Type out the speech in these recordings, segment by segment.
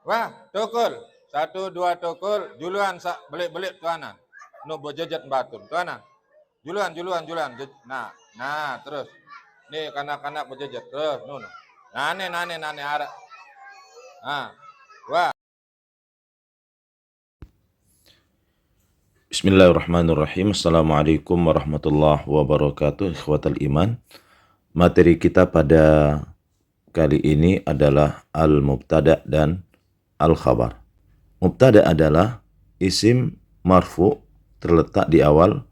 Wah, tukul. Satu, dua, tukul. Juluan, belik-belik tuanan. Nu bojejet batun. Tuanan. Juluan. Nah, terus. Nih, kanak-kanak bojejet. Terus, nun. Nane, arah. Nah, wah. Bismillahirrahmanirrahim. Assalamualaikum warahmatullahi wabarakatuh. Ikhwatal iman. Materi kita pada kali ini adalah al-mubtada dan al-khabar. Mubtada adalah isim marfu terletak di awal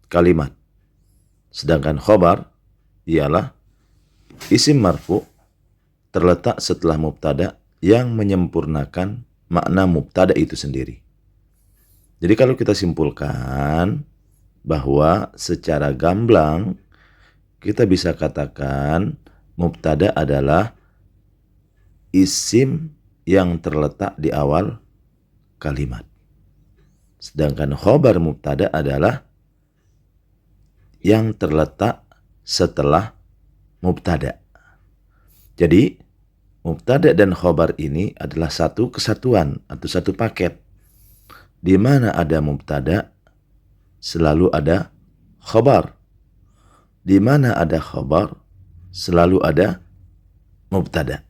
kalimat. Sedangkan khabar ialah isim marfu terletak setelah mubtada yang menyempurnakan makna mubtada itu sendiri. Jadi kalau kita simpulkan bahwa secara gamblang kita bisa katakan mubtada adalah isim yang terletak di awal kalimat. Sedangkan khabar mubtada adalah yang terletak setelah mubtada. Jadi mubtada dan khabar ini adalah satu kesatuan atau satu paket. Di mana ada mubtada, selalu ada khabar. Di mana ada khabar, selalu ada mubtada.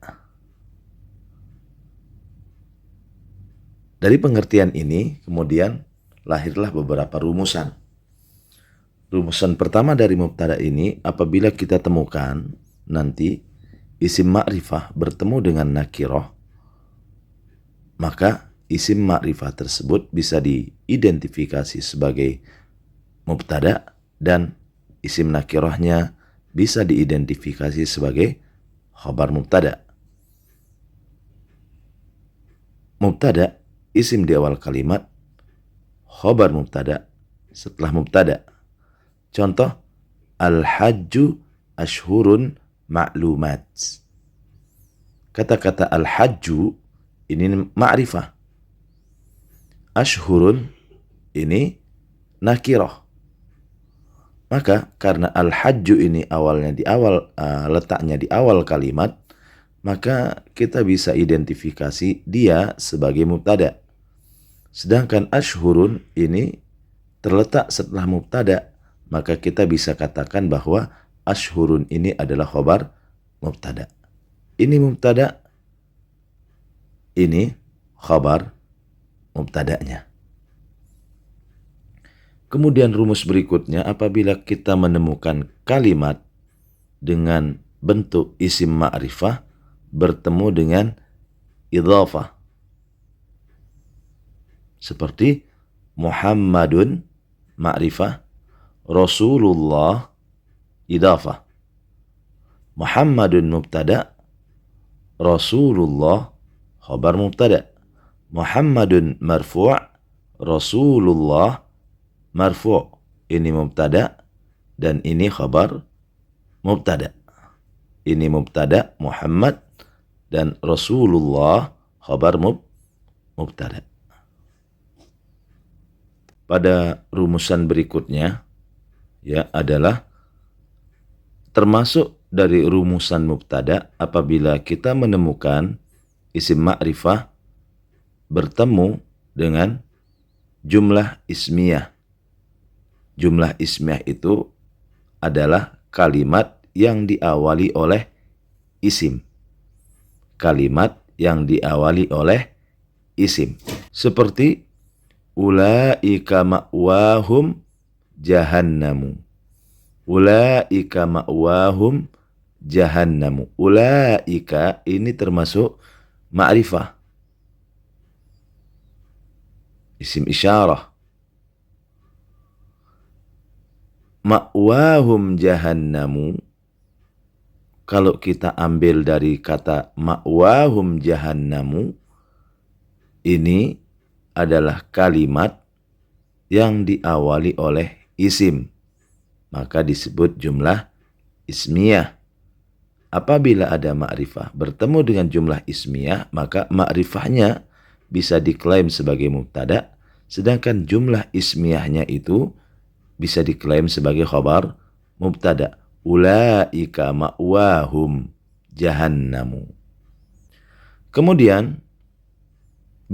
Dari pengertian ini, kemudian lahirlah beberapa rumusan. Rumusan pertama dari mubtada ini, apabila kita temukan nanti isim ma'rifah bertemu dengan nakirah, maka isim ma'rifah tersebut bisa diidentifikasi sebagai mubtada dan isim nakirahnya bisa diidentifikasi sebagai khabar mubtada. Mubtada isim di awal kalimat, khabar mubtada setelah mubtada. Contoh, al-hajju ashhurun ma'lumat. Kata-kata al-hajju ini ma'rifah. Ashhurun ini nakirah. Maka karena al-hajju ini letaknya di awal kalimat, maka kita bisa identifikasi dia sebagai mubtada. Sedangkan ashhurun ini terletak setelah mubtada, maka kita bisa katakan bahwa ashhurun ini adalah khabar mubtada. Ini mubtada, ini khabar mubtada'nya. Kemudian rumus berikutnya, apabila kita menemukan kalimat dengan bentuk isim ma'rifah bertemu dengan idhafah. Seperti Muhammadun ma'rifah, Rasulullah idhafah. Muhammadun mubtada, Rasulullah khabar mubtada. Muhammadun marfu', Rasulullah marfu'. Ini mubtada dan ini khabar mubtada. Ini mubtada Muhammad dan Rasulullah khabar mubtada. Pada rumusan berikutnya ya adalah termasuk dari rumusan mubtada apabila kita menemukan isim ma'rifah bertemu dengan jumlah ismiyah. Jumlah ismiyah itu adalah kalimat yang diawali oleh isim. Kalimat yang diawali oleh isim. Seperti ulaika ma'wahum jahannamu. Ulaika ma'wahum jahannamu. Ulaika ini termasuk ma'rifah. Isim isyarah. Ma'wahum jahannamu, kalau kita ambil dari kata ma'wahum jahannamu, ini adalah kalimat yang diawali oleh isim, maka disebut jumlah ismiyah. Apabila ada ma'rifah bertemu dengan jumlah ismiyah, maka ma'rifahnya bisa diklaim sebagai mubtada, sedangkan jumlah ismiyahnya itu bisa diklaim sebagai khabar mubtada. Ulaika ma'wahum jahannamu. Kemudian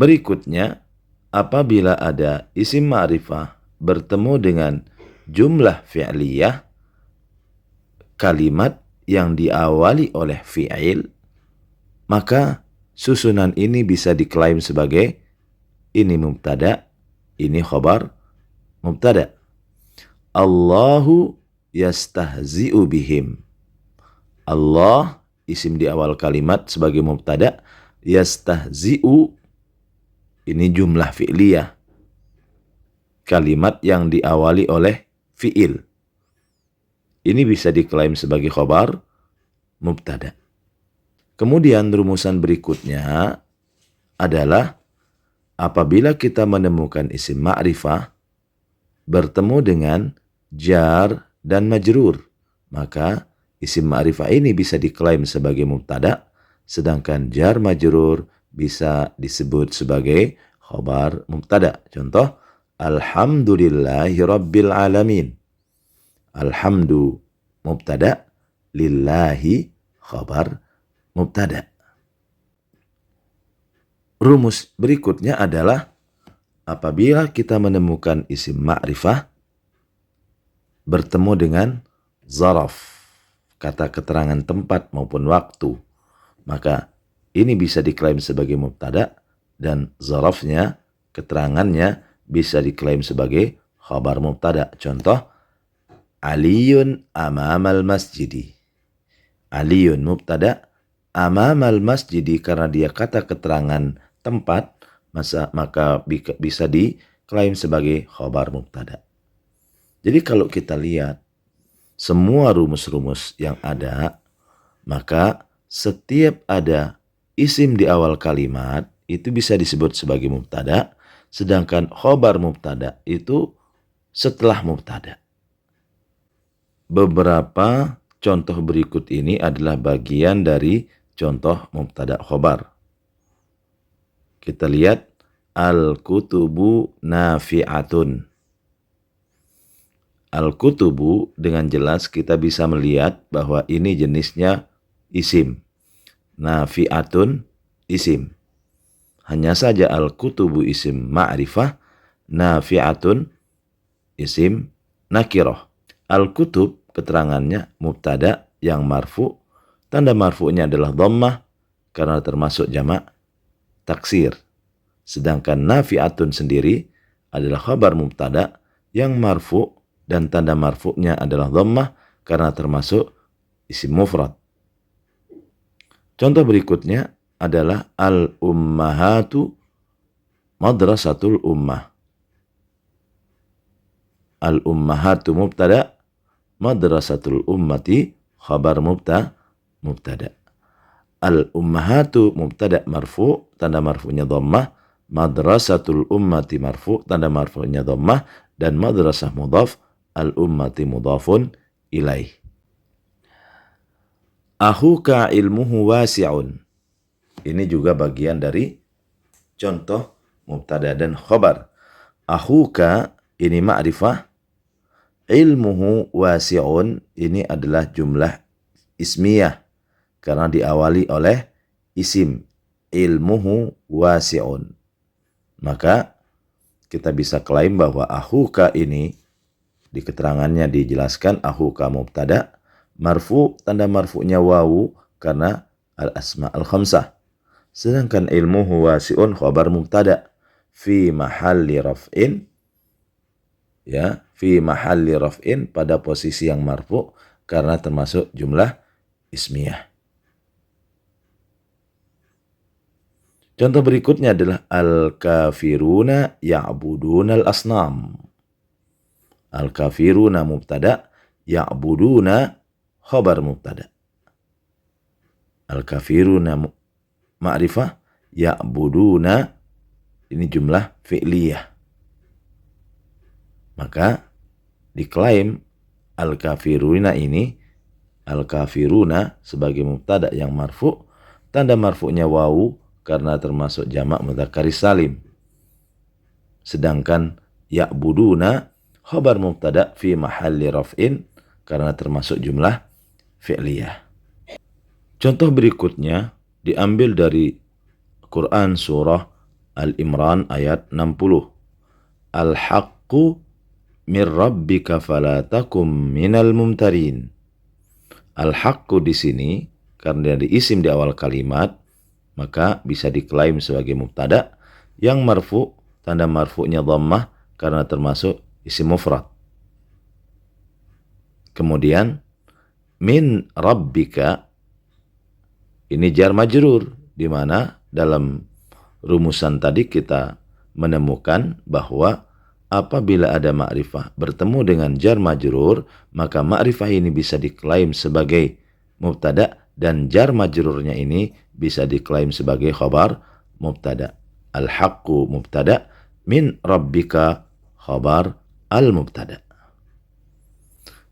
Berikutnya, apabila ada isim ma'rifah bertemu dengan jumlah fi'liyah, kalimat yang diawali oleh fi'il, maka susunan ini bisa diklaim sebagai ini mubtada, ini khabar mubtada. Allahu yastahzi'u bihim. Allah isim di awal kalimat sebagai mubtada, yastahzi'u ini jumlah fi'liyah, kalimat yang diawali oleh fi'il. Ini bisa diklaim sebagai khabar mubtada. Kemudian rumusan berikutnya adalah apabila kita menemukan isim ma'rifah bertemu dengan jar dan majrur, maka isim ma'rifah ini bisa diklaim sebagai mubtada, sedangkan jar majrur bisa disebut sebagai khabar mubtada. Contoh, alhamdulillahi rabbil alamin. Alhamdu mubtada, lillahi khabar mubtada. Rumus berikutnya adalah apabila kita menemukan isim ma'rifah bertemu dengan zaraf, kata keterangan tempat maupun waktu, maka ini bisa diklaim sebagai mubtada dan zarafnya, keterangannya bisa diklaim sebagai khabar mubtada. Contoh, Aliyun amamal masjidi. Aliyun mubtada, amamal masjidi karena dia kata keterangan tempat, maka bisa diklaim sebagai khabar mubtada. Jadi kalau kita lihat semua rumus-rumus yang ada, maka setiap ada isim di awal kalimat itu bisa disebut sebagai mubtada, sedangkan khabar mubtada itu setelah mubtada. Beberapa contoh berikut ini adalah bagian dari contoh mubtada khabar. Kita lihat al-kutubu nafi'atun. Al-kutubu dengan jelas kita bisa melihat bahwa ini jenisnya isim. Nafi'atun isim. Hanya saja al-kutubu isim ma'rifah, nafi'atun isim nakirah. Al-kutub keterangannya mubtada yang marfu, tanda marfu'nya adalah dhammah karena termasuk jamak taksir. Sedangkan nafi'atun sendiri adalah khabar mubtada yang marfu dan tanda marfu'nya adalah dhammah karena termasuk isim mufrad. Contoh berikutnya adalah al-ummahatu madrasatul ummah. Al-ummahatu mubtada, madrasatul ummati khabar mubtada. Al-ummahatu mubtada marfu, tanda marfu'nya dhammah, madrasatul ummati marfu, tanda marfu'nya dhammah, dan madrasah mudhaf, al-ummati mudhafun ilaih. Akhuka ilmuhu wasi'un. Ini juga bagian dari contoh mubtada dan khabar. Akhuka ini ma'rifah, ilmuhu wasi'un ini adalah jumlah ismiyah karena diawali oleh isim, ilmuhu wasi'un. Maka kita bisa klaim bahwa akhuka ini di keterangannya dijelaskan akhuka mubtada, marfu, tanda marfu'nya wawu karena al-asma al-khamsah. Sedangkan ilmuhu wasi'un khabar mubtada fi mahalli raf'in, ya, fi mahalli raf'in pada posisi yang marfu karena termasuk jumlah ismiyah. Contoh berikutnya adalah al-kafiruna ya'buduna al-asnam. Al-kafiruna mubtada, ya'buduna khabar mubtada. Al-kafiruna ma'rifah, ya'buduna ini jumlah fi'liyah. Maka diklaim al-kafiruna ini, al-kafiruna sebagai mubtada yang marfu, tanda marfu'nya wawu karena termasuk jamak mudzakkar salim. Sedangkan ya'buduna khabar mubtada fi mahalli raf'in karena termasuk jumlah fi'liyah. Contoh berikutnya diambil dari Quran surah Al-Imran ayat 60. Al-haqqu min rabbika fala takum minal mumtarin. Al-haqqu di sini karena di isim di awal kalimat maka bisa diklaim sebagai mubtada yang marfu, tanda marfu'nya dhammah karena termasuk isim mufrad. Kemudian min rabbika ini jar majrur, di mana dalam rumusan tadi kita menemukan bahwa apabila ada ma'rifah bertemu dengan jar majrur, maka ma'rifah ini bisa diklaim sebagai mubtada dan jar majrurnya ini bisa diklaim sebagai khabar mubtada. Al-haqqu mubtada, min rabbika khabar al-mubtada.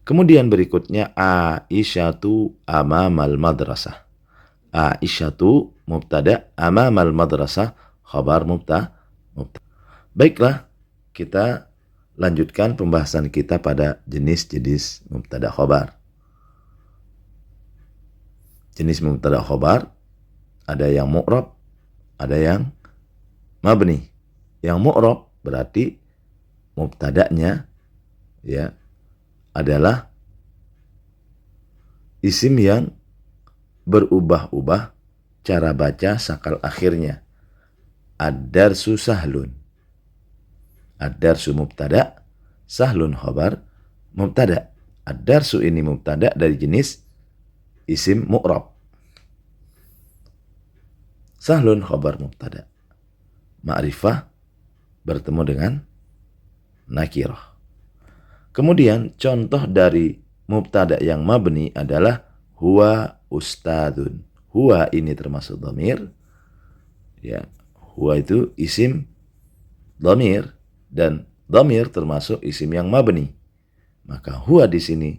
Kemudian berikutnya Aisyatu amamal madrasah. Aisyatu mubtada, amamal madrasah khabar mubtada. Baiklah, kita lanjutkan pembahasan kita pada jenis-jenis mubtada khabar. Jenis mubtada khabar ada yang mu'rab, ada yang mabni. Yang mu'rab berarti mubtada'nya ya adalah isim yang berubah-ubah cara baca sakal akhirnya. Ad-darsu sahlun. Ad-darsu mubtada, sahlun khabar mubtada. Ad-darsu ini mubtada dari jenis isim mu'rab. Sahlun khabar mubtada. Ma'rifah bertemu dengan nakirah. Kemudian contoh dari mubtada yang mabni adalah huwa ustadun. Huwa ini termasuk dhamir. Ya, huwa itu isim dhamir dan dhamir termasuk isim yang mabni. Maka huwa di sini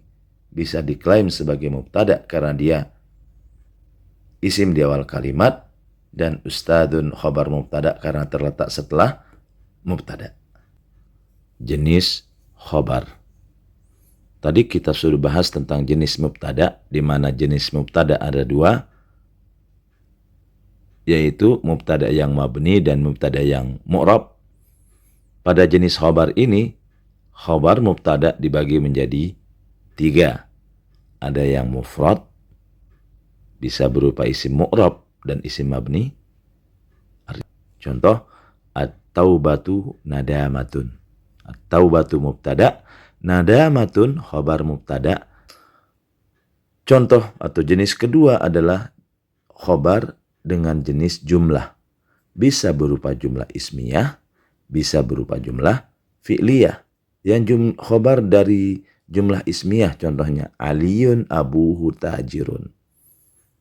bisa diklaim sebagai mubtada karena dia isim di awal kalimat dan ustadun khabar mubtada karena terletak setelah mubtada. Jenis khabar. Tadi kita sudah bahas tentang jenis mubtada, di mana jenis mubtada ada dua, yaitu mubtada yang mabni dan mubtada yang mu'rab. Pada jenis khabar ini, khabar mubtada dibagi menjadi tiga. Ada yang mufrad, bisa berupa isim mu'rab dan isim mabni. Contoh, at-taubatu nadamatun. At-taubatu mubtada, nadamatun khabar mubtada. Contoh atau jenis kedua adalah khabar dengan jenis jumlah. Bisa berupa jumlah ismiyah, bisa berupa jumlah fi'liyah. Yang khabar dari jumlah ismiyah contohnya Aliyun abuhu tajirun.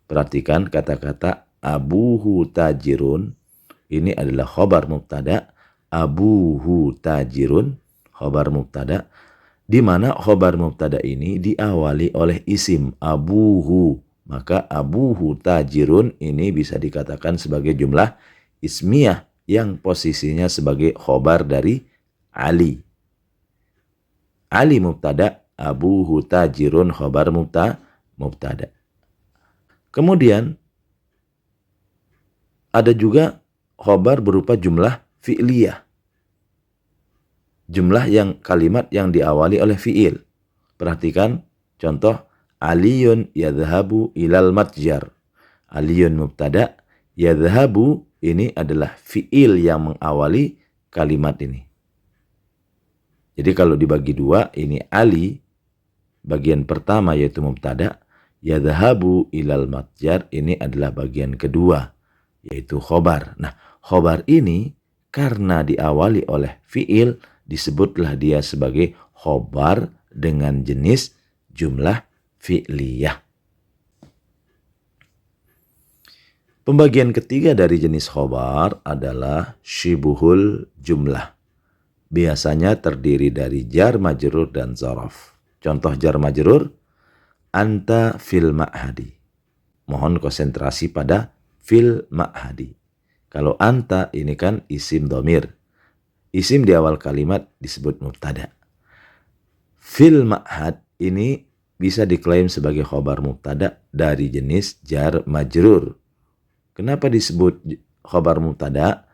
Perhatikan kata-kata abuhu tajirun ini adalah khabar mubtada, abuhu tajirun khabar mubtada, di mana khabar mubtada ini diawali oleh isim abuhu. Maka abuhu tajirun ini bisa dikatakan sebagai jumlah ismiyah yang posisinya sebagai khabar dari Ali. Ali mubtada, abuhu tajirun khabar mubtada. Kemudian ada juga khabar berupa jumlah fi'liyah. Jumlah yang kalimat yang diawali oleh fi'il. Perhatikan contoh Aliyun yadhabu ilal matjar. Aliyun mubtada, yadhabu ini adalah fi'il yang mengawali kalimat ini. Jadi kalau dibagi dua, ini Ali bagian pertama yaitu mubtada, yadhabu ilal matjar ini adalah bagian kedua yaitu khobar. Nah, khobar ini karena diawali oleh fi'il disebutlah dia sebagai khobar dengan jenis jumlah fi'liyah. Pembagian ketiga dari jenis khobar adalah syibuhul jumlah. Biasanya terdiri dari jar majrur dan zaraf. Contoh jar majrur, anta fil ma'hadi. Mohon konsentrasi pada fil ma'hadi. Kalau anta ini kan isim dhamir. Isim di awal kalimat disebut mubtada. Fil ma'had ini bisa diklaim sebagai khabar mubtada dari jenis jar majrur. Kenapa disebut khabar mubtada?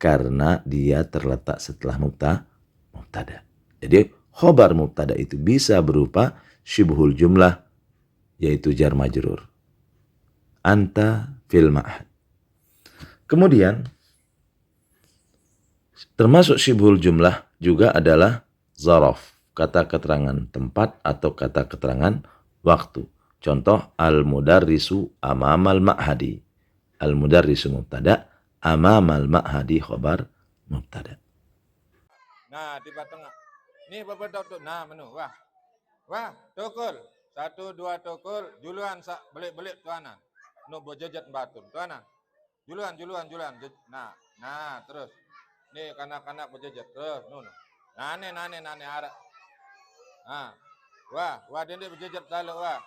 karena dia terletak setelah mubtada. Jadi khobar mubtada itu bisa berupa syibhul jumlah, yaitu jar majrur. Anta fil ma'had. Kemudian termasuk syibhul jumlah juga adalah zaraf, kata keterangan tempat atau kata keterangan waktu. Contoh, al-mudarrisu amamal ma'hadi. Al-mudarrisu mubtada, amamal ma'hadi khobar mubtada. Nah, di tengah. Nih Bapak tuh. Nah, menu. Wah, tukul. 1, 2 tukul. Juluan belik tuanan. No bojajet batun. Tuanan. Juluan. Nah, terus. Nih kanak-kanak bojajet. Terus, no. Nane arah. Nah. Wah, dende bojajet lalu, wah.